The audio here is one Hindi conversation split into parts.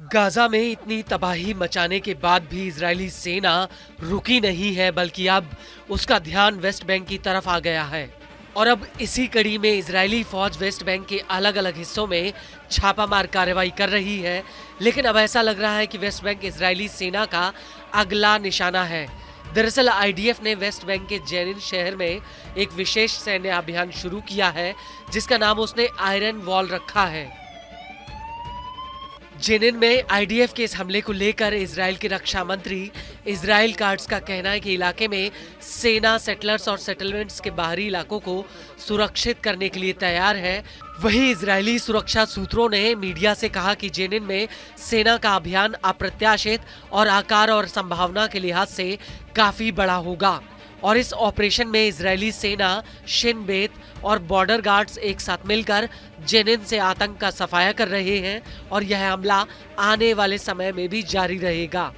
गाजा में इतनी तबाही मचाने के बाद भी इजरायली सेना रुकी नहीं है, बल्कि अब उसका ध्यान वेस्ट बैंक की तरफ आ गया है। और अब इसी कड़ी में इजरायली फौज वेस्ट बैंक के अलग अलग हिस्सों में छापामार कार्रवाई कर रही है। लेकिन अब ऐसा लग रहा है कि वेस्ट बैंक इजरायली सेना का अगला निशाना है। दरअसल आईडीएफ ने वेस्ट बैंक के जेनिन शहर में एक विशेष सैन्य अभियान शुरू किया है, जिसका नाम उसने आयरन वॉल रखा है। जेनिन में आईडीएफ के इस हमले को लेकर इजराइल के रक्षा मंत्री इजराइल काट्स का कहना है कि इलाके में सेना सेटलर्स और सेटलमेंट्स के बाहरी इलाकों को सुरक्षित करने के लिए तैयार है। वहीं इजरायली सुरक्षा सूत्रों ने मीडिया से कहा कि जेनिन में सेना का अभियान अप्रत्याशित और आकार और संभावना के लिहाज से काफी बड़ा होगा और इस ऑपरेशन में इजरायली सेना, शिन बेत और बॉर्डर गार्ड्स एक साथ मिलकर जेनिन से आतंक का सफाया कर रहे हैं और यह हमला आने वाले समय में भी जारी रहेगा।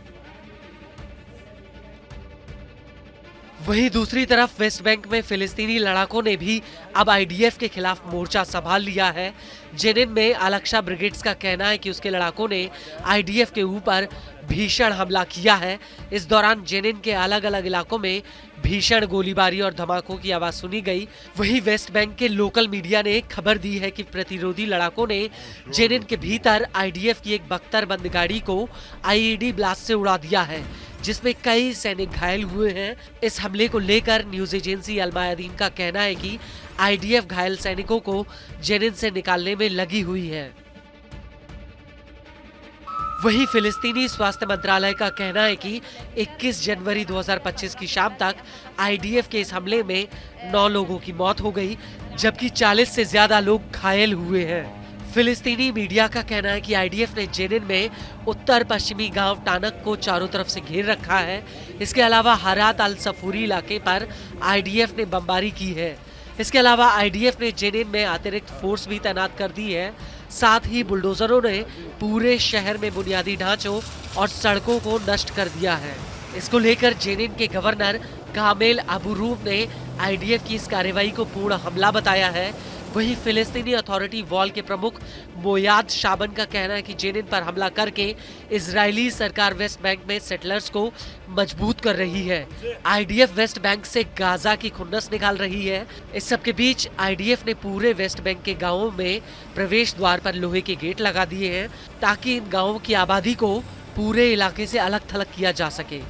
वहीं दूसरी तरफ वेस्ट बैंक में फिलिस्तीनी लड़ाकों ने भी अब आईडीएफ के खिलाफ मोर्चा संभाल लिया है। जेनिन में अलक्शा ब्रिगेड्स का कहना है कि उसके लड़ाकों ने आईडीएफ के ऊपर भीषण हमला किया है। इस दौरान जेनिन के अलग अलग इलाकों में भीषण गोलीबारी और धमाकों की आवाज सुनी गई। वहीं वेस्ट बैंक के लोकल मीडिया ने खबर दी है कि प्रतिरोधी लड़ाकों ने जेनिन के भीतर आईडीएफ की एक बख्तरबंद गाड़ी को आईईडी ब्लास्ट से उड़ा दिया है, जिसमें कई सैनिक घायल हुए हैं। इस हमले को लेकर न्यूज एजेंसी अल मायादीन का कहना है कि आईडीएफ घायल सैनिकों को जेनिन से निकालने में लगी हुई है। वहीं फिलिस्तीनी स्वास्थ्य मंत्रालय का कहना है कि 21 जनवरी 2025 की शाम तक आईडीएफ के इस हमले में 9 लोगों की मौत हो गई, जबकि 40 से ज्यादा लोग घायल हुए हैं। फिलिस्तीनी मीडिया का कहना है कि आईडीएफ ने जेनिन में उत्तर पश्चिमी गांव टानक को चारों तरफ से घेर रखा है। इसके अलावा हरात अल सफूरी इलाके पर आईडीएफ ने बमबारी की है। इसके अलावा आईडीएफ ने जेनिन में अतिरिक्त फोर्स भी तैनात कर दी है। साथ ही बुलडोजरों ने पूरे शहर में बुनियादी ढांचों और सड़कों को नष्ट कर दिया है। इसको लेकर जेनिन के गवर्नर कामेल अबू रूम ने आईडीएफ की इस कार्रवाई को पूर्ण हमला बताया है। वहीं फिलिस्तीनी अथॉरिटी वॉल के प्रमुख मोयाद शाबन का कहना है कि जेनिन पर हमला करके इजरायली सरकार वेस्ट बैंक में सेटलर्स को मजबूत कर रही है। आईडीएफ वेस्ट बैंक से गाजा की खुन्नस निकाल रही है। इस सब के बीच आईडीएफ ने पूरे वेस्ट बैंक के गांवों में प्रवेश द्वार पर लोहे के गेट लगा दिए हैं, ताकि इन गांवों की आबादी को पूरे इलाके से अलग थलग किया जा सके।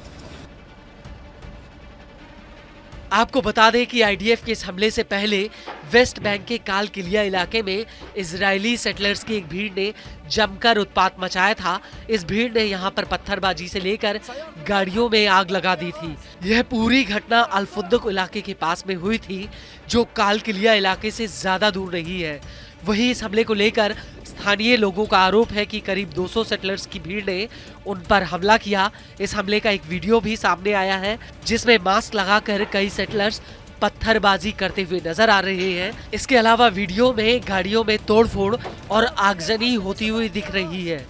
आपको बता दें कि आईडीएफ के इस हमले से पहले वेस्ट बैंक के काल किलिया इलाके में इजरायली सेटलर्स की एक भीड़ ने जमकर उत्पात मचाया था। इस भीड़ ने यहां पर पत्थरबाजी से लेकर गाड़ियों में आग लगा दी थी। यह पूरी घटना अल-फुद्दुक इलाके के पास में हुई थी, जो काल किलिया इलाके से ज्यादा दूर नहीं है। वहीं इस हमले को लेकर स्थानीय लोगों का आरोप है कि करीब 200 सेटलर्स की भीड़ ने उन पर हमला किया। इस हमले का एक वीडियो भी सामने आया है, जिसमें मास्क लगाकर कई सेटलर्स पत्थरबाजी करते हुए नजर आ रहे हैं। इसके अलावा वीडियो में गाड़ियों में तोड़फोड़ और आगजनी होती हुई दिख रही है।